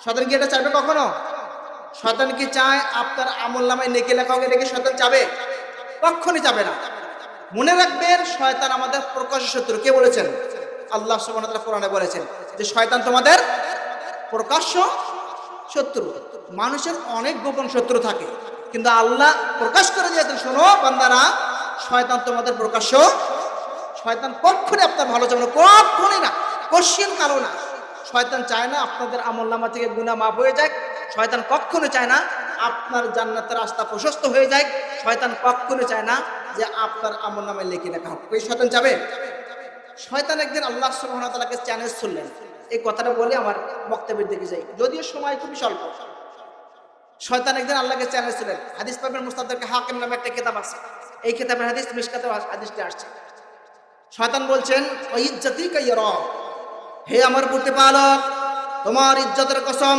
শয়তান কি এটা চাইবে কখনো? শয়তান কি চায় আপনার আমলনামায় নেকি লেখা হবে দেখে শয়তান চাবে? কখনই চাবে না। মনে রাখবেন, শয়তান আমাদের প্রকাশ্য শত্রু। কে বলেছেন? আল্লাহ সুবহানাহু ওয়া তাআলা কোরআনে বলেছেন যে শয়তান তোমাদের প্রকাশ্য শত্রু। মানুষের অনেক গোপন শত্রু থাকে, কিন্তু আল্লাহ প্রকাশ করে দিয়েছেন, শোনো বান্দারা, শয়তান তোমাদের প্রকাশ্য। শয়তান কখনই আপনার ভালো চাবে না, কখনই না, কোশ্চেন কালো না। শয়তান চায় না আপনাদের আমলনামা থেকে গুনাহ মাফ হয়ে যায়। শয়তান কখনো চায় না আপনার জান্নাতের রাস্তা প্রশস্ত হয়ে যায়। শয়তান কখনো চায় না যে আপনার আমলনামায় লিখে রাখা হোক। এই শয়তান যাবে? শয়তান একদিন আল্লাহ সুবহানাহু ওয়া তাআলাকে চ্যালেঞ্জ করলেন। এই কথাটা বলে আমার বক্তব্যের দিকে যাই, যদিও সময় খুবই স্বল্প। শয়তান একদিন আল্লাহকে চ্যালেঞ্জ করলেন। হাদিস পাবেন মুস্তাদরাক হাকিম নামে একটা কিতাব আছে, এই কিতাবের হাদিস মিশকাতে হাদিসটি আসছে। শয়তান বলছেন, ও ইজ্জতিকা ইয়া রব, হে আমার প্রতিপালক, তোমার ইজ্জতের কসম,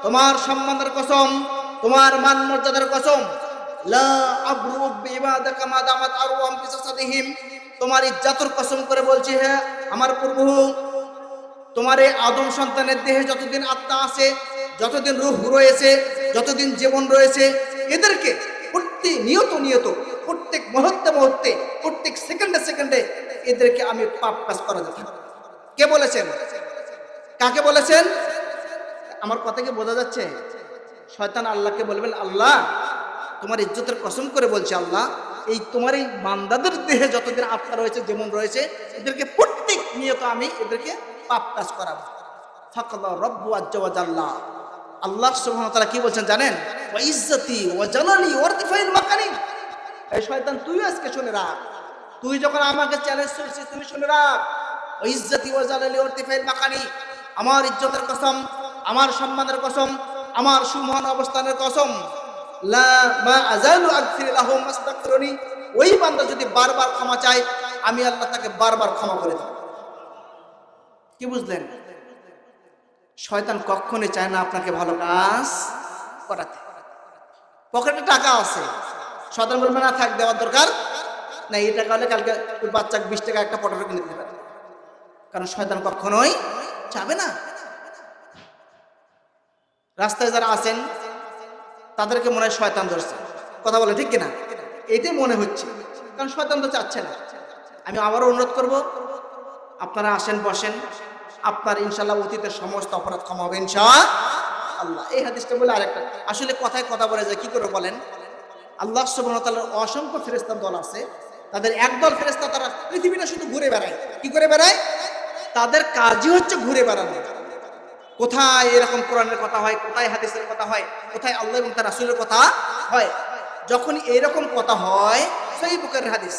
তোমার সম্মানের কসম, তোমার মান মর্যাদার কসম, লা আবরু বিইবাদাকা মা দামাত আরওয়াম বিসাসাদিহিম, তোমার ইজ্জতের কসম করে বলছি, হে আমার প্রভু, তোমার এই আদম সন্তানের দেহে যতদিন আত্মা আছে, যতদিন রূহ রয়েছে, যতদিন জীবন রয়েছে, এদেরকে নিয়ত প্রত্যেক মুহূর্তে প্রত্যেক সেকেন্ডে এদেরকে আমি পাপ কাজ করাতে থাকি। কে বলেছেন? কাকে বলেছেন? আমার কথা কি বোঝা যাচ্ছে? শয়তান আল্লাহকে বলবেন, আল্লাহ তোমার ইজ্জতের কসম করে বলছে, আল্লাহ এই তোমার এই বান্দাদের দেহে যতদিন আত্মা রয়েছে, জীবন রয়েছে, এদেরকে প্রত্যেক নিয়ত আমি এদেরকে পাপ কাজ করাবো। ফাকাল্লাহ রব্বু আজ্জা ওয়া জাল্লা, আল্লাহ সুবহানাহু ওয়া তাআলা কি বলছেন জানেন? ওয়া ইজ্জতি ওয়া জালালি ওয়া ইরতিফাইল মাকানি। এই শয়তান তুই আজকে শুনে রাখ, তুই যখন আমাকে চ্যালেঞ্জ করছিস, তুমি শুনে রাখ, ওয়া ইজ্জতি ওয়া জালালি ওয়া ইরতিফাইল মাকানি, আমার ইজ্জতের কসম, আমার সম্মানের কসম, আমার সুমহান অবস্থানের কসম, লা মা আযালু আগফির লাহুম মাস্তাগফিরুনি, ওই বান্দা যদি বারবার ক্ষমা চায়, আমি আল্লাহ তাকে বারবার ক্ষমা করে দেব। কি বুঝলেন? শয়তান কখনোই চায় না আপনাকে ভালো কাজ করাতে। পকেটে টাকা আছে, শয়তান বলবে না থাক, দেওয়ার দরকার না, এই টাকা হলে কালকে ওই বাচ্চাকে 20 টাকা একটা পটেটো কিনে দিতে পারে। কারণ শয়তান কখনোই চাবে না। রাস্তায় যারা আছেন তাদেরকে মনে হয় শয়তান ধরছে, কথা বলে ঠিক কিনা? এইটাই মনে হচ্ছে, কারণ শয়তান তো চাচ্ছে না। আমি আবারও অনুরোধ করব, আপনারা আসেন, বসেন, আপনার ইনশাআল্লাহ অতীতের সমস্ত অপরাধ ক্ষমা হবে ইনশাআল্লাহ। এই হাদিসটা বলে আরেকটা, আসলে কথায় কথা বলে যায়, কি করে বলেন? আল্লাহ সুবহানাহু ওয়া তাআলার অসংখ্য ফেরেশতার দল আছে, তাদের একদল ফেরেশতা তারা পৃথিবীটা শুধু ঘুরে বেড়ায়। কি করে বেড়ায়? তাদের কাজই হচ্ছে ঘুরে বেড়ানো। কোথায় এরকম কোরআনের কথা হয়, কোথায় হাদিসের কথা হয়, কোথায় আল্লাহ এবং তার রাসূলের কথা হয়। যখন এইরকম কথা হয়, সহিহ বুখারীর হাদিস,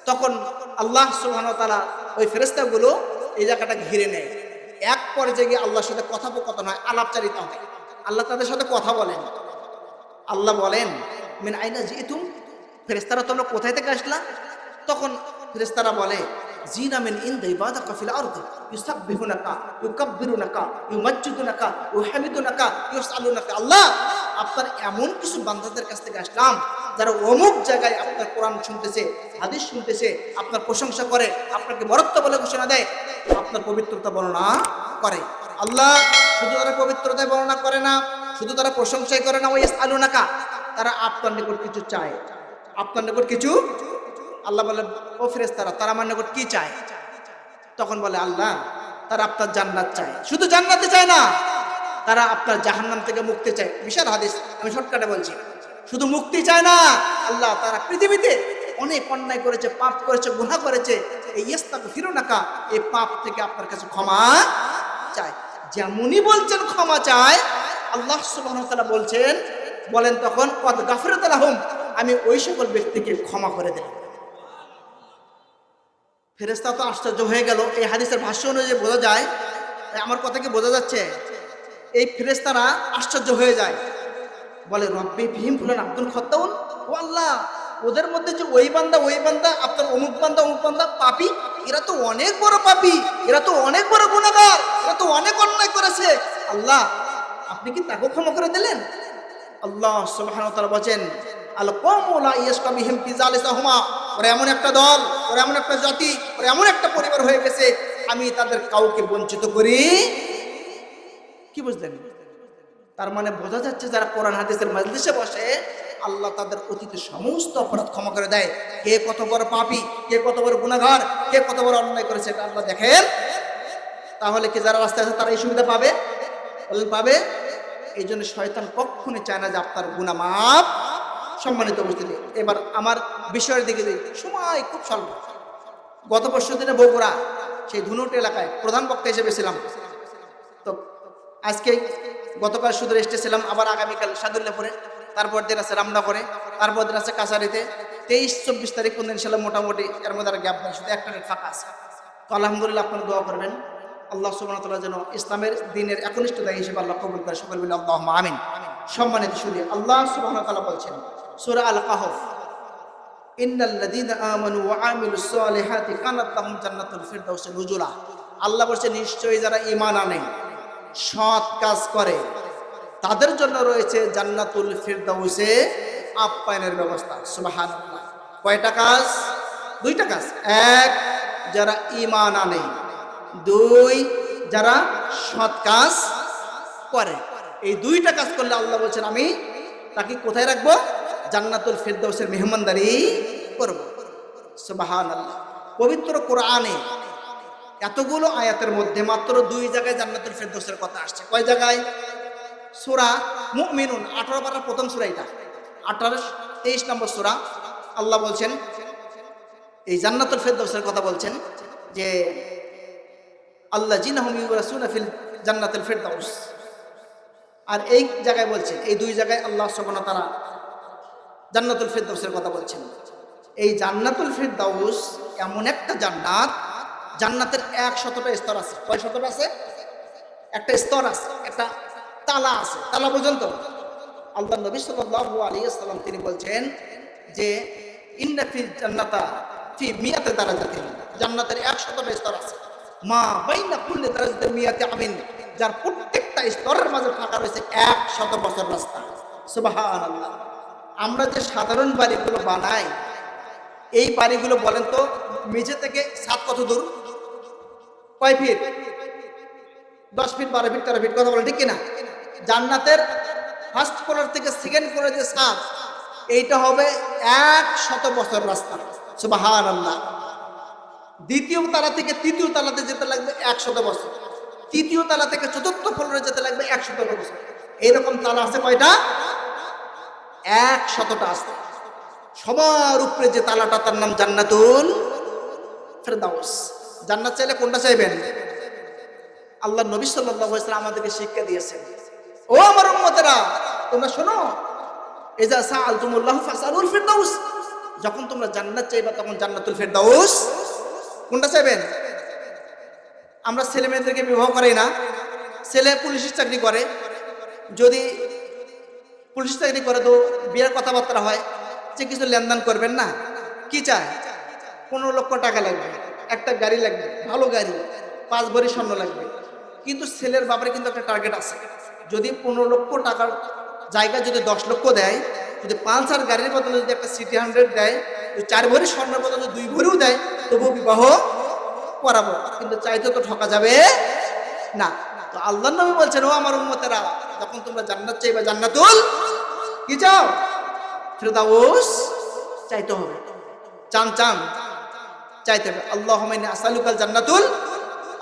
তখন আল্লাহ সুবহানাহু ওয়া তাআলা ওই ফেরেশতাগুলো এই জায়গাটা ঘিরে নেয়। এক পর্যায়ে গিয়ে আল্লাহর সাথে কথোপকথন হয়, আলাপচারিতা হয়। আল্লাহ তাদের সাথে কথা বলেন। আল্লাহ বলেন, মিন আইনা জিতুম, ফেরেশতারা তোমরা কোথায় থেকে আসলা? তখন ফেরেশতারা বলে, জিনা মিন ইনদি ইবাদাকা ফিল আরদি ইউসাব্বিহুনাকা ইউকাব্বিরুনাকা ইউমাজ্জিদুনাকা ইউহামিদুনাকা ইউসআলুনাকা। আল্লাহ, আপনার এমন কিছু বান্দাদের কাছ থেকে আসলাম যারা অমুক জায়গায় আপনার কোরআন শুনতেছে, হাদিস শুনতেছে, আপনার প্রশংসা করে, আপনাকে বরত্ব বলে ঘোষণা দেয়, আপনার পবিত্রতা বর্ণনা করে। আল্লাহ শুধু তারা পবিত্রতায় বর্ণনা করে না, শুধু তারা প্রশংসাই করে না, ওই ইসআলুনাকা, তারা আপনার নিকট কিছু চায়। আপনার নিকট কিছু, আল্লাহ বলে, ও ফেরেশতারা, তারা আমার নিকট কি চায়? তখন বলে আল্লাহ, তারা আপনার জান্নাত চায়। শুধু জান্নাতে চায় না, তারা আপনার জাহান্নাম থেকে মুক্তি চায়। বিশাল হাদিস, আমি শর্টকাটে বলছি। শুধু মুক্তি চায় না আল্লাহ, তারা পৃথিবীতে অনেক অন্যায় করেছে, পাপ করেছে, গুনাহ করেছে, এই ইস্তাগফিরুনাকা, এই পাপ থেকে আপনার কাছে ক্ষমা চায়। যেমনই বলছেন ক্ষমা চায়, আল্লাহ সুবহানাহু ওয়া তাআলা বলেন তখন কদ গাফিরাতু লাহুম, আমি ওই সকল ব্যক্তিকে ক্ষমা করে দিলাম। ফেরেশতা তো আশ্চর্য হয়ে গেল। এই হাদিসের ভাষ্য অনুযায়ী বোঝা যায়, আমার কথা কি বোঝা যাচ্ছে? এই ফেরেশতারা আশ্চর্য হয়ে যায়, বলে রব্বি ফিহিম ফুলান আব্দুল খত্তাউন, ও আল্লাহ, ওদের মধ্যে যে ওই বান্দা আপনার অমুক বান্দা পাপী, এরা তো অনেক বড় পাপী, এরা তো অনেক বড় গুনাহগার, এরা তো অনেক অন্যায় করেছে। আল্লাহ, আপনি কি তাকে ক্ষমা করে দিলেন? আল্লাহ সুবহানাহু ওয়া তাআলা বলেন, আল কওমু লা ইয়াসকাবিহিম ফি জালিসাহুমা, ওরা এমন একটা দল, ওরা এমন একটা জাতি, ওরা এমন একটা পরিবার হয়ে গেছে, আমি তাদের কাউকে বঞ্চিত করি। কি বুঝলেন? তার মানে বোঝা যাচ্ছে যারা কোরআন হাদিসের মাজলিসে বসে আল্লাহ তাদের অতীতের সমস্ত অপরাধ ক্ষমা করে দেয়। কে কত বড় পাপী, কে কত বড় গুনাহগার, কে কত বড় অন্যায় করেছে এটা আল্লাহ দেখেন। তাহলে কি যারা রাস্তায় আছে তারা এই সুবিধা পাবে? বলেন পাবে? এই জন্য শয়তান কখনোই চায় না যে আপনার গুনাহ মাফ। সম্মানিত উপস্থিতি, এবার আমার বিষয়ের দিকে যাই। সময় খুব স্বল্প। গত পরশু দিনে বগুড়া সেই ধুনুট এলাকায় প্রধান বক্তা হিসেবে ছিলাম। তো আজকে গতকাল শুধু রেস্টে ছিলাম, আবার আগামীকাল সাদুল্লাপুরে, তারপর দিন আছে রামনগরে, তারপর দিন আছে কাছারিতে। 23-24 তারিখ পর্যন্ত ইনশাল্লাহ মোটামুটি এর মধ্যে আর গ্যাপ নেই, শুধু একটা ডেট ফাঁকা আছে। তো আলহামদুলিল্লাহ আপনারা দোয়া করবেন আল্লাহ সুবহানাহু ওয়া তাআলা যেন ইসলামের দিনের একনিষ্ঠতা হিসেবে আল্লাহ কবুল করে, সকল বলি আল্লাহুম্মা আমিন। সম্মানিত শুধু আল্লাহ সুবহানাহু ওয়া তাআলা বলছেন সূরা আল কাহফ, ইন্নাল্লাযীনা আমানু ওয়া আমিলুস সালিহাতি কানাত লাহুম জান্নাতুল ফিরদাউসি নুজুলা। আল্লাহ বলছে নিশ্চয়ই যারা ঈমান আনে, সৎ কাজ করে, তাদের জন্য রয়েছে জান্নাতুল ফিরদাউসে আপ্যায়নের ব্যবস্থা। সুবহানাল্লাহ। কয়টা কাজ? দুইটা কাজ। এক, যারা ঈমান আনে। দুই, যারা সৎ কাজ করে। এই দুইটা কাজ করলে আল্লাহ বলছেন আমি তাকে কোথায় রাখবো? জান্নাতুল ফিরদাউসের মেহমানদারি করব। সুবহানাল্লাহ। পবিত্র কোরআনে এতগুলো আয়াতের মধ্যে মাত্র 2 জায়গায় জান্নাতুল ফিরদাউসের কথা আসছে। কয় জায়গায়? সূরা মুমিনুন 18 পারার প্রথম সূরা, এটা 23 নম্বর সূরা। আল্লাহ বলছেন এই জান্নাতুল ফিরদাউসের কথা বলছেন যে আল্লাযীনা হুম ইউরাসুনা ফিল জান্নাতুল ফিরদাউস। আর এই জায়গায় বলছেন, এই 2 জায়গায় আল্লাহ সুবহানাহু ওয়া তাআলা জান্নাতুল ফিরদাউসের কথা বলছেন। এই জান্নাতুল ফিরদাউস এমন একটা জান্নাত, জান্নাতের 100টা স্তর আছে। কয় শতটা আছে? একটা স্তর আছে, একটা তালা আছে। তালা পর্যন্ত আল্লাহ নবী সাল্লাল্লাহু আলাইহি ওয়াসাল্লাম তিনি বলছেন যে ইন্না ফিল জান্নাতা ফি মিয়াতি দারাজাতিন, জান্নাতের 100টা স্তর আছে। মা বাইনা কুল্লি দারাজাতিন মিয়াতি আমিন, যার প্রত্যেকটা স্তরের মাঝে ফাঁকা রয়েছে 100 বছর রাস্তা। সুবহানাল্লাহ। আমরা যে সাধারণ বাড়িগুলো বানাই, এই বাড়িগুলো বলেন তো মেঝে থেকে ছাদ কত দূর? কয় ফিট? 10 fit, 12 fit, 13 fit. কথা বলেন ঠিক কিনা? জান্নাতের ফার্স্ট ফ্লোর থেকে সেকেন্ড ফ্লোরে যে ছাদ, এইটা হবে 100 বছর রাস্তা। সুবহানাল্লাহ। দ্বিতীয় তালা থেকে তৃতীয় তালাতে যেতে লাগবে 100 বছর, তৃতীয় তালা থেকে চতুর্থ ফ্লোরে যেতে লাগবে 100 বছর। এইরকম তালা আছে কয়টা? 100টা আছে। সবার উপরে যে তালাটা তার নাম জান্নাতুল ফিরদাউস। জান্নাত চাইলে কোনটা চাইবেন? আল্লাহ নবী সাল্লাল্লাহু আলাইহি ওয়াসাল্লাম আমাদেরকে শিক্ষা দিয়েছেন, ও আমার উম্মতেরা তোমরা শোনো, ইজা সাআলতুমুল্লাহু ফাসআলুল ফিরদাউস, যখন তোমরা জান্নাত চাইবা তখন জান্নাতুল ফিরদাউস কোনটা চাইবেন? আমরা ছেলে মেয়েদেরকে বিবাহ করাই না, ছেলে পুলিশের চাকরি করে, যদি পুলিশ চাকরি করে তো বিয়ের কথাবার্তা হয় যে কিছু লেনদেন করবেন না, কি চায়? 15 লক্ষ টাকা লাগবে, একটা গাড়ি লাগবে, ভালো গাড়ি, 5 ভরি স্বর্ণ লাগবে। কিন্তু ছেলের বাবার কিন্তু একটা টার্গেট আছে, যদি 15 লক্ষ টাকার জায়গায় যদি 10 লক্ষ দেয়, যদি পালসার গাড়ির বদলে যদি একটা সিটি 100 দেয়, 4 ভরি স্বর্ণের বদলে 2 ভরিও দেয়, তবুও বিবাহ করাবো। কিন্তু চাইতে তো ঠকা যাবে না। তো আল্লাহর নবী বলছেন, ও আমার উম্মতেরা যখন তোমরা জান্নাত চাইবা, জান্নাতুল কি চাও? ফিরদাউস চাইতে হবে। চান চান চাইতে হবে। আল্লাহুম্মা ইন্নী আসআলুকাল জান্নাতুল,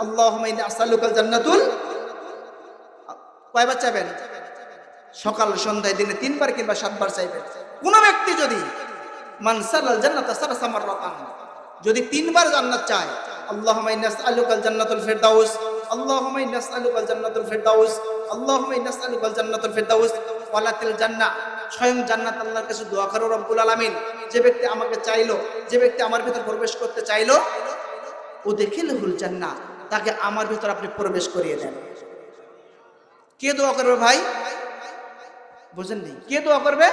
আল্লাহুম্মা ইন্নী আসআলুকাল জান্নাতুল। কয়বার চাইবেন? সকাল সন্ধ্যায় দিনে 3 বার কিংবা 7 বার চাইবেন। কোন ব্যক্তি যদি মান সালাল জান্নাতা সালাসা মাররাতান, যদি 3 বার জান্নাত চায়, আল্লাহুম্মা ইন্নী আসআলুকাল জান্নাতুল ফিরদাউস, আল্লাহুম্মা ইন্নী আসআলুকাল জান্নাতুল ফিরদাউস, আল্লাহুম্মা ইন্নী আসআলুকাল জান্নাতুল ফিরদাউস ওয়ালাতিল জান্নাহ, স্বয়ং জান্নাত আল্লাহর কাছে দোয়া করো রব্বুল আলামিন, যে ব্যক্তি আমাকে চাইলো, যে ব্যক্তি আমার ভিতর প্রবেশ করতে চাইলো, ও দেখিলহুল জান্নাহ, তাকে আমার ভিতর আপনি প্রবেশ করিয়ে দেন। কে দোয়া করবে ভাই? বুঝেন নি? কে দোয়া করবে?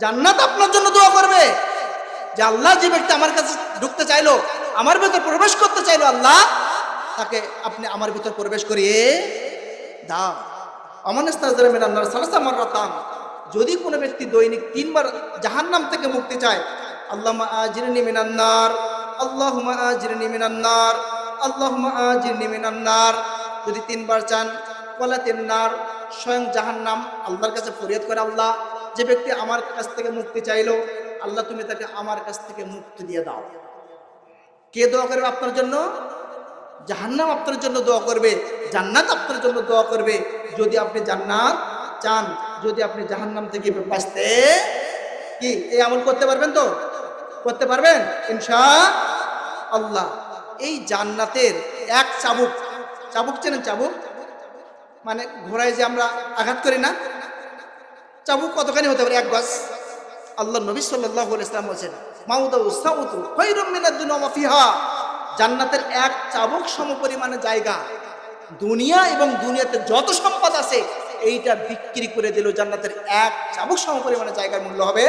জান্নাত আপনার জন্য দোয়া করবে যে আল্লাহ, যে ব্যক্তি আমার কাছে ঢুকতে চাইলো, আমার ভিতর প্রবেশ করতে চাইলো, আল্লাহ তাকে আপনি আমার ভিতর প্রবেশ করিয়ে দাও। আমানাস্তাজরা মিনান্নার সালাসা মাররাতান, যদি কোনো ব্যক্তি দৈনিক 3 বার জাহান্নাম থেকে মুক্তি চায়, আল্লাহুম্মা আজিরনি মিনান্নার, আল্লাহুম্মা আজিরনি মিনান্নার, আল্লাহুম্মা আজিরনি মিনান্নার, যদি 3 বার চান, ওয়ালাতিন নার, স্বয়ং জাহান্নাম আল্লাহর কাছে ফরিয়াদ করে, আল্লাহ, যে ব্যক্তি আমার কাছ থেকে মুক্তি চাইলো, আল্লাহ তুমি তাকে আমার কাছ থেকে মুক্তি দিয়ে দাও। কে দোয়া করবে আপনার জন্য? জাহান্নাম আপনার জন্য দোয়া করবে, জান্নাত আপনার জন্য দোয়া করবে। যদি আপনি জান্নাত চান, যদি আপনি জাহান্নাম থেকে বাঁচতে কি এই আমল করতে পারবেন? তো করতে পারবেন ইনশাআল্লাহ। এই জান্নাতের এক চাবুক, চাবুক চেনেন? চাবুক মানে ঘোড়ায় যে আমরা আঘাত করি না, চাবুক কতখানি হতে পারে? এক গজ। আল্লাহ নবী সাল্লাল্লাহু আলাইহি ওয়াসাল্লাম বলেছেন, মাউদাউ সাউতু খায়রুম মিনাদ দুনিয়া ওয়া ফিহা। জান্নাতের এক চাবুক সমপরিমাণে জায়গা, দুনিয়া এবং দুনিয়াতে যত সম্পদ আছে এইটা বিক্রি করে দিল, জান্নাতের এক চাবুক সমপরিমাণে জায়গার মূল্য হবে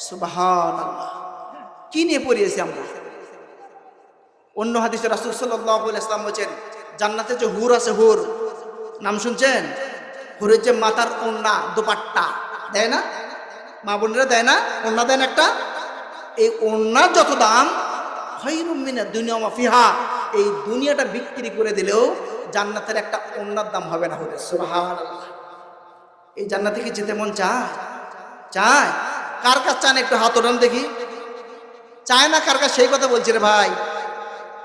সুবহানাল্লাহ। কি নিয়ে পড়িয়েছি আমরা? অন্য হাদিসে রাসূল সাল্লাল্লাহু আলাইহি ওয়াসাল্লাম বলেছেন, জান্নাতে যে হুর আছে, হুর নাম শুনছেন? হুরের যে মাথার ওড়না, দোপাট্টা দেয় না, মা বোনেরা দেয় না, ওড়না দেন একটা, এই ওড়নার যত দাম, খায়রুম মিনাদ দুনিয়া ওয়া ফিহা, এই দুনিয়াটা বিক্রি করে দিলেও জান্নাতের একটা ওড়নার দাম হবে না। হবে সুবহানাল্লাহ। এই জান্নাতে কি যেতে মন চায়? চায়? কার কাছে চান একটু হাত ওঠান দেখি। চায় না কার কাছে? সেই কথা বলছি রে ভাই,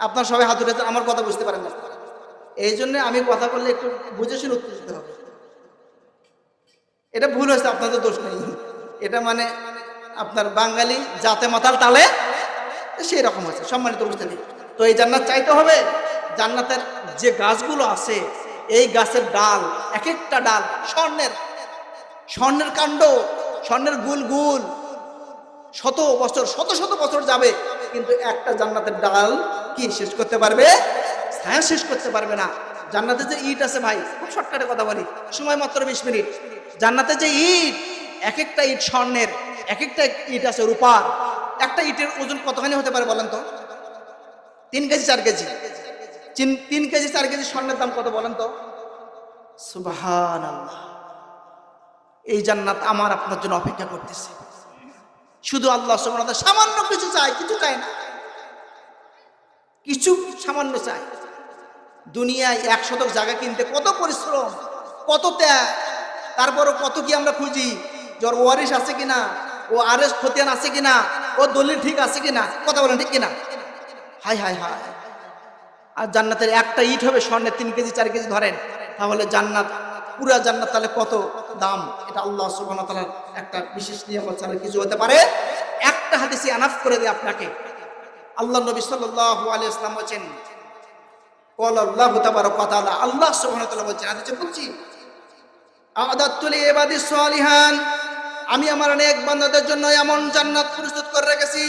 আপনার সবাই হাত উঠেছেন, আমার কথা বুঝতে পারেন না। এই জন্য আমি কথা বললে একটু বুঝে শুনে উত্তর দিতে হবে। এটা ভুল হয়েছে, আপনাদের দোষ নেই। এটা মানে আপনার বাঙালি জাতে মাতাল তালে সেই রকম আছে, সম্মানিত উপস্থিতি। তো এই জান্নাত চাইতে হবে। জান্নাতের যে গাছগুলো আছে, এই গাছের ডাল, এক একটা ডাল স্বর্ণের, স্বর্ণের কাণ্ড, স্বর্ণের গুল গুল, শত বছর শত শত বছর যাবে, কিন্তু একটা জান্নাতের ডাল কি শেষ করতে পারবে? হ্যাঁ, শেষ করতে পারবে না। জান্নাতে যে ইট আছে ভাই, খুব শর্টকাটে কথা বলি, সময় মাত্র 20 মিনিট। জান্নাতে যে ইট, এক একটা ইট স্বর্ণের, এক একটা ইট আছে রূপার। একটা ইটের ওজন কতখানি হতে পারে বলেন তো? 3 কেজি 4 কেজি। 3 কেজি 4 কেজি স্বর্ণের দাম কত বলেন তো? সুবহানাল্লাহ। এই জান্নাত আমার আপনার জন্য অপেক্ষা করতেছে। শুধু আল্লাহ সুবহানাহু ওয়া তাআলা সামান্য কিছু চাই, কিছু চায় না, কিছু সামান্য চাই। দুনিয়ায় 1 শতক জায়গা কিনতে কত পরিশ্রম, কত ত্যাগ, তারপরও কত কি আমরা খুঁজি, যার ওয়ারিশ আছে কিনা, ও আরেস খতিয়ান আছে কিনা, ও দলিল ঠিক আছে কিনা, কথা বলেন ঠিক কিনা? High high high. আর জান্নাতের একটা ইট হবে স্বর্ণের, 3 কেজি 4 কেজি ধরেন, তাহলে জান্নাত, পুরা জান্নাত তাহলে কত দাম? এটা আল্লাহ সুবহানাহু ওয়া তাআলার একটা বিশেষ নিয়ামত ছাড়া কিছু হতে পারে? একটা হাদিসে আনাফ করে দেয় আপনাকে। আল্লাহ নবী সাল্লাল্লাহু আলাইহি ওয়াসাল্লাম বলেন, ক্বালা আল্লাহু তাবারাকা ওয়া তাআলা, আল্লাহ সুবহানাহু ওয়া তাআলা বলেন, হাদিসে বলছি, আ'দাতু লি ইবাদিস সালিহান, আমি আমার অনেক বান্দাদের জন্য এমন জান্নাত প্রস্তুত করে রেখেছি,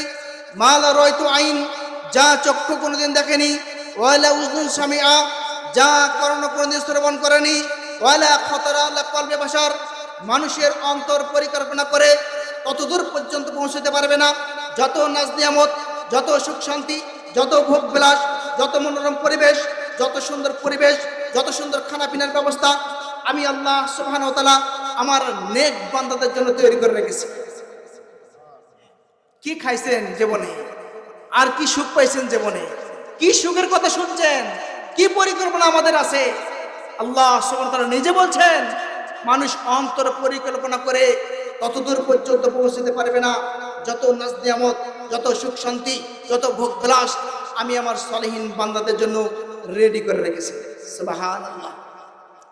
মা লা রায়তু আইন, যা চক্ষু কোনোদিন দেখেনি, ওয়ালা উযুন সামিআ, যা কর্ণ কোনোদিন শ্রবণ করেনি, ওয়ালা খাতারা আলা কলবে বাশার, মানুষের অন্তর পরিকল্পনা করে ততদূর পর্যন্ত পৌঁছতে পারবে না। যত নাজ নিয়ামত, যত সুখ শান্তি, যত ভোগ বিলাস, যত মনোরম পরিবেশ, যত সুন্দর পরিবেশ, যত সুন্দর খানা পিনার ব্যবস্থা, আমি আল্লাহ সুবহানাহু ওয়া তাআলা আমার নেক বান্দাদের জন্য তৈরি করে রেখেছি। কি খাইছেন জীবনে, আর কি সুখ পাইছেন জীবনে, কি সুখের কথা শুনছেন, কি পরিকল্পনা আমাদের আছে? আল্লাহ সুবহানাহু ওয়া তাআলা নিজে বলছেন, মানুষ অন্তর পরিকল্পনা করে ততদূর পর্যন্ত পৌঁছতে পারবে না। যত নাজ নিয়ামত, যত সুখ শান্তি, যত ভোগ বিলাস আমি আমার সালেহীন বান্দাদের জন্য রেডি করে রেখেছি। সুবহানাল্লাহ।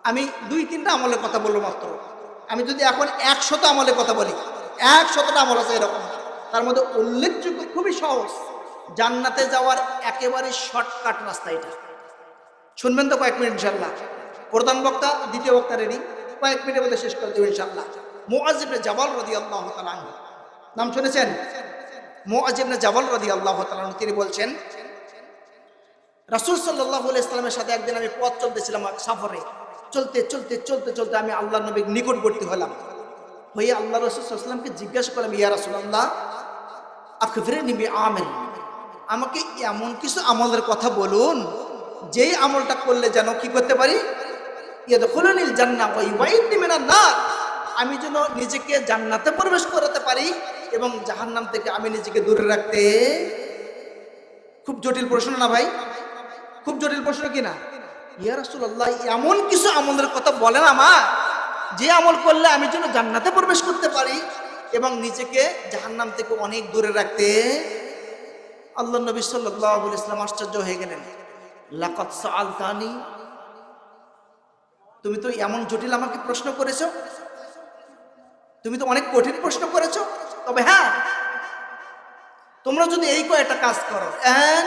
আমি 2-3টা আমলের কথা বলবো মাত্র। আমি যদি এখন 100টা আমলের কথা বলি, 100টা আমল আছে এরকম, তার মধ্যে উল্লেখযোগ্য খুবই সহজ, জান্নাতে যাওয়ার একেবারে শর্টকাট রাস্তা এটা। শুনবেন তো কয়েক মিনিট ইনশাআল্লাহ। প্রধান বক্তা, দ্বিতীয় বক্তা রেডি, কয়েক মিনিটের মধ্যে শেষ করে দেব ইনশাআল্লাহ। মুআয ইবনে জাবাল রাদিয়াল্লাহু তাআলা আনহু, নাম শুনেছেন? মুআয ইবনে জাবাল রাদিয়াল্লাহু তাআলা আনহু, তিনি বলছেন, রাসূল সাল্লাল্লাহু আলাইহি ওয়াসাল্লামের সাথে একদিন আমি পথ চলতেছিলাম সফরে, চলতে চলতে চলতে চলতে আমি আল্লাহর নবীর নিকটবর্তী হলাম। হয়ে আল্লাহ রাসূল সাল্লাল্লাহু আলাইহি ওয়াসাল্লামকে জিজ্ঞাসা করলাম, ইয়া রাসূলুল্লাহ আখবিরনি বিআমাল, আমাকে এমন কিছু আমলের কথা বলুন যেই আমলটা করলে যেন কি করতে পারি, ইয়াদখুলুনিল জান্নাহ ওয়া ইউবাইদনি মিনান নার, আমি যেন নিজেকে জান্নাতে প্রবেশ করাতে পারি এবং জাহান্নাম থেকে আমি নিজেকে দূরে রাখতে। খুব জটিল প্রশ্ন না ভাই? খুব জটিল প্রশ্ন কি না? ইয়া রাসূলুল্লাহ, এমন কিছু আমলের কথা বলেন আমার, যে আমল করলে আমি যেন জান্নাতে প্রবেশ করতে পারি এবং নিজেকে জাহান্নাম থেকে অনেক দূরে রাখতে। আল্লাহ নবী সাল্লাল্লাহু আলাইহি ওয়াসাল্লাম আশ্চর্য হয়ে গেলেন। লাকাদ সাআলতানি, তুমি তো এমন জটিল আমাকে প্রশ্ন করেছো, তুমি তো অনেক কঠিন প্রশ্ন করেছো। তবে হ্যাঁ, তোমরা যদি এই কয়টা কাজ করো, এক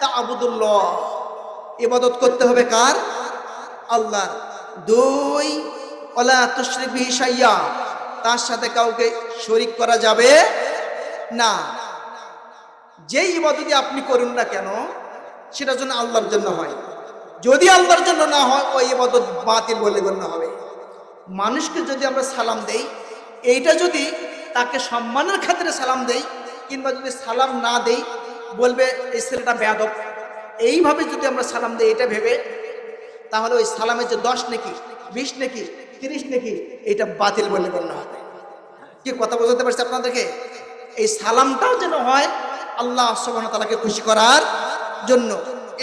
তা'বুদুল্লাহ, ইবাদত করতে হবে কার? আল্লাহর। দুই ওয়ালা তুশরিক বিহি শাইয়্যা, তার সাথে কাউকে শরীক করা যাবে না। যেই ইবাদতই আপনি করুন না কেন সেটা যেন আল্লাহর জন্য হয়। যদি আল্লাহর জন্য না হয় ওই ইবাদত বাতিল বলে গণ্য হবে। মানুষকে যদি আমরা সালাম দেই, এইটা যদি তাকে সম্মানের খাতিরে সালাম দেই, কিংবা যদি সালাম না দেই বলবে এই ছেলেটা বেয়াদব, এইভাবে যদি আমরা সালাম দেই এটা ভেবে, তাহলে ওই সালামের যে 10 নেকি, 20 নেকি, 30 নেকি, এটা বাতিল বলে গণ্য হবে। কি কথা বোঝাতে পারছি আপনাদেরকে? এই সালামটাও যেন হয় আল্লাহ সুবহানাহু ওয়া তাআলাকে খুশি করার জন্য।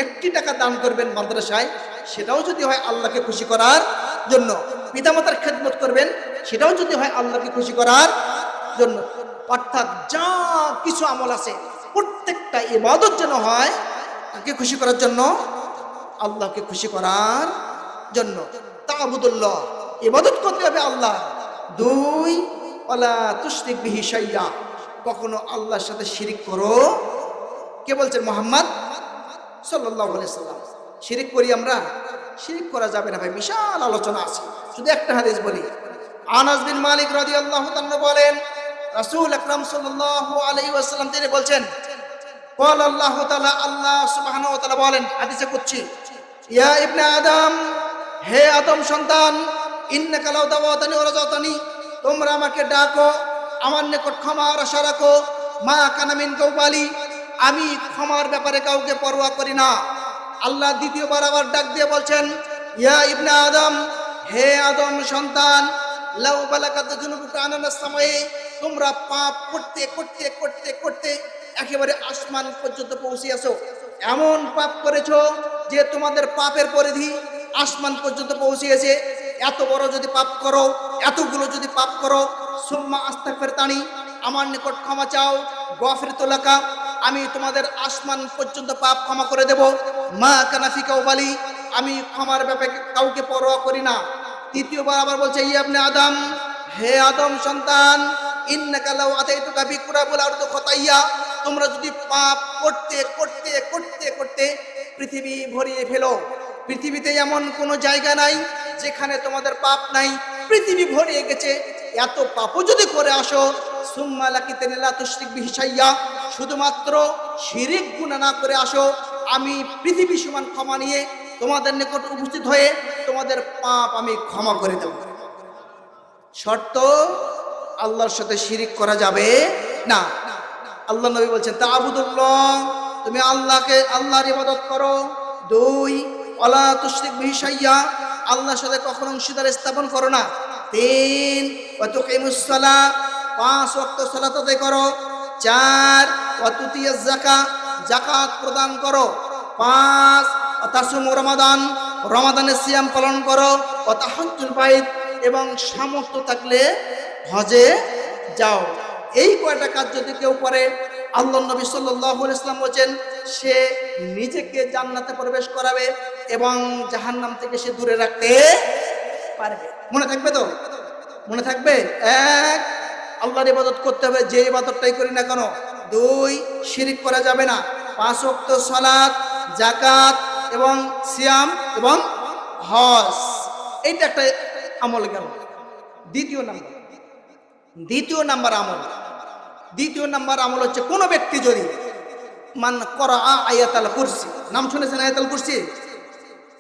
1 টাকা দান করবেন মাদ্রাসায়, সেটাও যদি হয় আল্লাহকে খুশি করার জন্য। পিতামাতার খেদমত করবেন, সেটাও যদি হয় আল্লাহকে খুশি করার জন্য। অর্থাৎ যা কিছু আমল আছে প্রত্যেকটা ইবাদত যেন হয় তাকে খুশি করার জন্য, আল্লাহকে খুশি করার জন্য। তা'বুদুল্লাহ, ইবাদত করতে হবে আল্লাহ। দুই ওয়ালা তুশরিক বিহি শাইয়্যা, কখনো আল্লাহর সাথে শিরিক করো। কে বলছেন? মুহাম্মদ সাল্লাল্লাহু আলাইহি সাল্লাম। শিরিক করি আমরা? শিরিক করা যাবে না ভাই, বিশাল আলোচনা আছে। শুধু একটা হাদিস বলি। আনাস বিন মালিক রাদিয়াল্লাহু তাআলা বলেন, রাসূল আকরাম সাল্লাল্লাহু আলাইহি ওয়াসাল্লাম তিনি বলছেন, ক্বাল আল্লাহু তাআলা, আল্লাহ সুবহানাহু ওয়া তাআলা বলেন হাদিসে কুদসি, ইয়া ইবনে আদম, হে আদম সন্তান, ইন্নাকা লাউ দাওয়াতানি ওয়া রাজাতানি, তোমরা আমাকে ডাকো, আমার নিকট ক্ষমার আশা রাখো, মা কানা মিনকা উবালি, আমি ক্ষমার ব্যাপারে কাউকে পরোয়া করি না। আল্লাহ দ্বিতীয়বার আবার ডাক দিয়ে বলছেন, ইয়া ইবনে আদম, হে আদম সন্তান, লাউ বালাগাত যুনুবুকা আনানাস সামাই, তোমরা পাপ করতে করতে করতে করতে একেবারে আসমান পর্যন্ত পৌঁছিয়েছো। এমন পাপ করেছো যে তোমাদের পাপের পরিধি আসমান পর্যন্ত পৌঁছিয়েছে। এত বড় যদি পাপ করো, এতগুলো যদি পাপ করো, সুম্মা আস্তাগফিরতানি, আমার নিকট ক্ষমা চাও, গফিরতু লাকা, আমি তোমাদের আসমান পর্যন্ত পাপ ক্ষমা করে দেব। মা কানা ফিকা উবালি, আমি ক্ষমার ব্যাপারে কাউকে পরোয়া করি না। তৃতীয়বার আবার বলছে, ইয়া ইবনে আদম, হে আদম সন্তান, ইন্নাকা লাউ আতাইতুকা বিকুরাবিল আরদি খাতাইয়া, তোমরা যদি পাপ করতে করতে করতে করতে পৃথিবী ভরিয়ে ফেলো, পৃথিবীতে এমন কোনো জায়গা নাই যেখানে তোমাদের পাপ নাই, পৃথিবী ভরিয়ে গেছে, এত পাপও যদি করে আসো, সুম্মা লাকিতানি লা তুশরিক বিহি শাইয়্যা, শুধুমাত্র শিরিক গুনাহ না করে আসো, আমি পৃথিবী সমান ক্ষমা নিয়ে তোমাদের নিকট উপস্থিত হয়ে তোমাদের পাপ আমি ক্ষমা করে দেব। শর্ত, আল্লাহর সাথে শিরিক করা যাবে না। আল্লাহ নবী বলছেন, তা'বুদুল্লাহ, তুমি আল্লাহকে, আল্লাহর ইবাদত করো। দুই ওয়ালা তুশরিক বিহি শাইয়্যা, আল্লাহর সাথে কখনো অংশীদার স্থাপন করো না। তিন ওয়া তুকিমুস সালাহ, 5 ওয়াক্ত সালাত আদায় করো। 4 ওয়া তুতিয়াজ যাকাত, যাকাত প্রদান করো। 5 ওয়া তাসুমু রমাদান, রমাদানের সিয়াম পালন করো। ওয়া তাহাজ্জুল বাইত, এবং সামর্থ্য থাকলে হজে যাও। এই কয়টা কাজ যদি কেউ করে, আল্লাহ নবী সাল্লাল্লাহু আলাইহি ওয়াসাল্লাম বলেন, সে নিজেকে জান্নাতে প্রবেশ করাবে এবং জাহান্নাম থেকে সে দূরে রাখতে পারবে। মনে থাকবে তো? মনে থাকবে? এক, আল্লাহর ইবাদত করতে হবে, যে ইবাদতটাই করি না কেন। দুই, শিরিক করা যাবে না। 5 ওয়াক্ত সালাত, যাকাত এবং সিয়াম এবং হজ, এইটা একটা আমল গেল। দ্বিতীয় নাম্বার আমল হচ্ছে, কোন ব্যক্তি যদি মান করা আয়াতুল কুরসি, নাম শুনেছেন আয়াতুল কুরসি?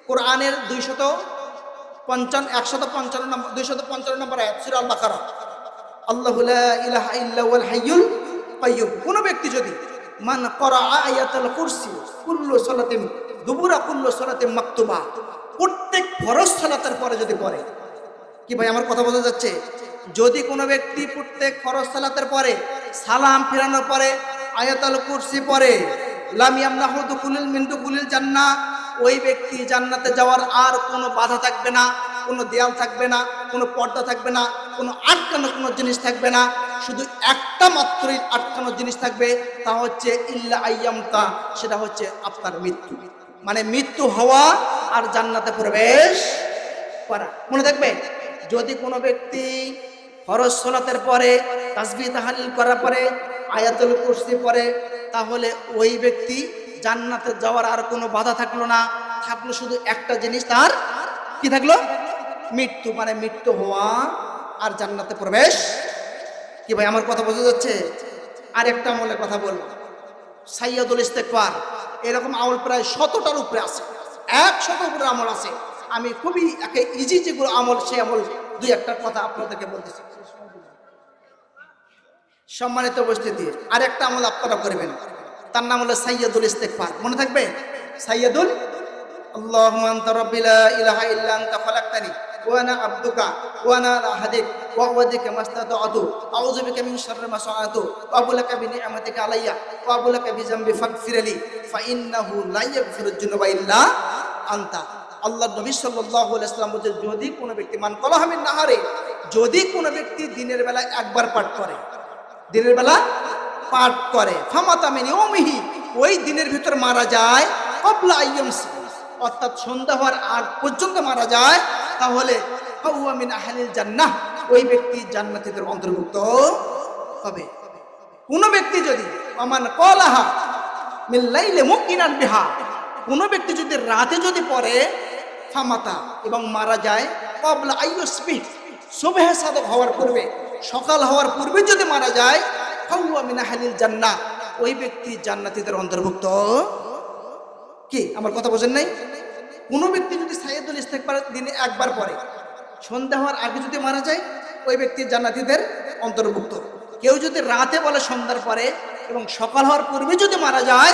কোরআনের 255 নম্বর আয়াত, সূরা আল বাকারা, আল্লাহু লা ইলাহা ইল্লা হুয়াল হাইয়ুল কাইয়্যুম। কোন ব্যক্তি যদি মান করা আয়াতুল কুরসি কুল্লু সালাতিন দুবুরা কুল্লু সালাতিন মাকতুবা, প্রত্যেক ফরজ সালাতের পরে যদি পড়ে, কি ভাই আমার কথা বোঝা যাচ্ছে? যদি কোনো ব্যক্তি প্রত্যেক ফরজ সালাতের পরে সালাম ফেরানোর পরে আয়াতুল কুরসি পড়ে, লাম ইয়ামনাহু দুকুলুল মিন দুকুলিল জান্নাহ, ওই ব্যক্তি জান্নাতে যাওয়ার আর কোনো বাধা থাকবে না, কোনো দেয়াল থাকবে না, কোনো পর্দা থাকবে না, কোনো আটকানো কোনো জিনিস থাকবে না। শুধু একটা মাত্রই আটকানো জিনিস থাকবে, তা হচ্ছে ইল্লা আইয়ামতা, সেটা হচ্ছে আপনার মৃত্যু। মানে মৃত্যু হওয়া আর জান্নাতে প্রবেশ করা। মনে থাকবে, যদি কোনো ব্যক্তি ফরজ সালাতের পরে তাসবিহ তাহলিল করার পরে আয়াতুল কুরসি পড়ে, তাহলে ওই ব্যক্তি জান্নাতে যাওয়ার আর কোনো বাধা থাকলো না, থাকলো শুধু একটা জিনিস, তার কি থাকলো? মৃত্যু। মানে মৃত্যু হওয়া আর জান্নাতে প্রবেশ। কি ভাই আমার কথা বোঝা যাচ্ছে? আরেকটা আমলের কথা বলবো, সাইয়্যিদুল ইস্তিগফার। এরকম আমল প্রায় 100টার উপরে আছে, 100 উপরে আমল আছে। আমি খুবই একে ইজি যেগুলো আমল, সেই আমল দুই একটা কথা আপনাদেরকে বলতেছি। সম্মানিত উপস্থিতি, আরেকটা আমল আপনারা করবেন, তার নাম হলো সাইয়্যিদুল ইস্তিগফার। মনে থাকবে, সাইয়্যিদুল আল্লাহুম্মা আনতা রাব্বি লা ইলাহা ইল্লা আনতা খালাকতানি ওয়া আনা আবদুকা ওয়া আনা আলা আহদিক ওয়া ওয়াদিকা মাস্তাতা'তু আউযু বিকা মিন শাররি মা সানাতু ওয়া আবু লাকা বিনি'মাতিকা আলাইয়া ওয়া আবু লাকা বিযামবি ফাগফিরলি ফা ইন্নাহু লা ইয়াগফিরুয যুনুবা ইল্লা আনতা। আল্লাহর নবী সাল্লাল্লাহু আলাইহি ওয়াসাল্লাম বলেন, যদি কোনো ব্যক্তি মান কলাহা মিন নাহারে, যদি কোনো ব্যক্তি দিনের বেলা একবার পাঠ করে, দিনের বেলা পাঠ করে, ফামাতা মিন ইয়াউমিহি, ওই দিনের ভিতর মারা যায়, ক্বাবলা আইয়ামসি, অর্থাৎ সন্ধ্যা হওয়ার আগ পর্যন্ত মারা যায়, তাহলে ফাহুয়া মিন আহলিল জান্নাহ, ওই ব্যক্তি জান্নাতীদের অন্তর্ভুক্ত হবে। কোন ব্যক্তি যদি আমান কলাহা মিন লাইলি মুকিনান বিহা, কোন ব্যক্তি যদি রাতে যদি পড়ে, ফামাতা, এবং মারা যায়, ক্বাবলা আইয়ুসবিহ, সুবহ সাদিক হওয়ার পূর্বে, সকাল হওয়ার পূর্বে যদি মারা যায়, ফাহুয়া মিন আহলিল জান্নাহ, ওই ব্যক্তি জান্নাতীদের অন্তর্ভুক্ত। কি আমার কথা বোঝেন নাই? কোন ব্যক্তি যদি সাইয়্যিদুল ইস্তিগফার দিনে একবার পড়ে, সন্ধ্যা হওয়ার আগে যদি মারা যায়, ওই ব্যক্তি জান্নাতীদের অন্তর্ভুক্ত। কেউ যদি রাতে বলে সন্ধ্যার পরে এবং সকাল হওয়ার পূর্বে যদি মারা যায়,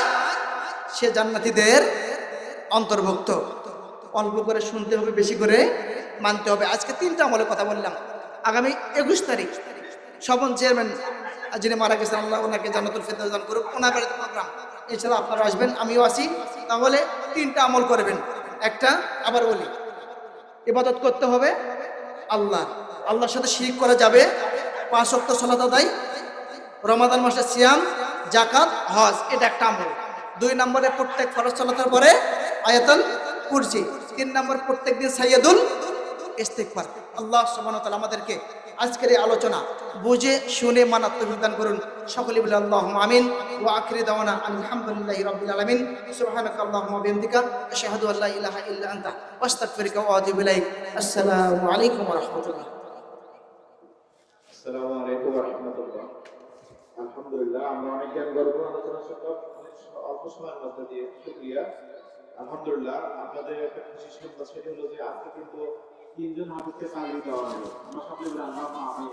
সে জান্নাতীদের অন্তর্ভুক্ত। অল্প করে শুনতে হবে, বেশি করে মানতে হবে। আজকে 3টা আমলের কথা বললাম। আগামী 21 তারিখ স্বপন চেয়ারম্যান যিনি মারা গেছেন, আল্লাহ ওনাকে জান্নাতুল ফেরদৌস দান করুক, ওনার বাড়িতে প্রোগ্রাম, ইনশাআল্লাহ আপনারা আসবেন, আমিও আসি। তাহলে 3টা আমল করবেন। একটা, আবার বলি, ইবাদত করতে হবে আল্লাহর সাথে শিরক করা যাবে, 5 ওয়াক্ত সালাত আদায়, রমাদান মাসে সিয়াম, যাকাত, হজ, এটা একটা আমল। 2 নম্বরে প্রত্যেক ফরজ সালাতের পরে আয়াতুল কুরসি। 3 নম্বর প্রত্যেকদিন সাইয়্যিদুল ইস্তিগফার। আল্লাহ সুবহানাহু ওয়া তাআলা আমাদেরকে আজকের এই আলোচনা বুঝে শুনে মানার তৌফিক দান করুন। সকলে বলে আল্লাহুম্মা আমিন। ওয়া আখিরি দাওয়ানা আলহামদুলিল্লাহি রাব্বিল আলামিন। সুবহানাকা আল্লাহুম্মা ওয়া বিহামদিকা আশহাদু আল্লা ইলাহা ইল্লা আনতা আস্তাগফিরুকা ওয়া আতুবু ইলাইক। আসসালামু আলাইকুম ওয়া রাহমাতুল্লাহ। আসসালামু আলাইকুম ওয়া রাহমাতুল্লাহ। আলহামদুলিল্লাহ, আমরা অনেক জ্ঞান গর্ব আলোচনা শুনলাম অল্প সময়ের মধ্যে দিয়ে। শুকরিয়া। আলহামদুলিল্লাহ, আপনাদের একটা খুশি সংবাদ, সেটা হলো যে আজকে কিন্তু 3 জন হাফেজকে চাকরি দেওয়া হলো। আমরা সকলে বলি আল্লাহুম্মা আমিন।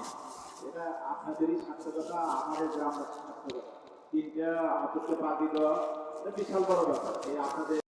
এটা আপনাদেরই সার্থকতা, আমাদের গ্রামের সার্থকতা। 3টা হাফেজকে চাকরি দেওয়া এটা বিশাল বড় ব্যাপার। এই আপনাদের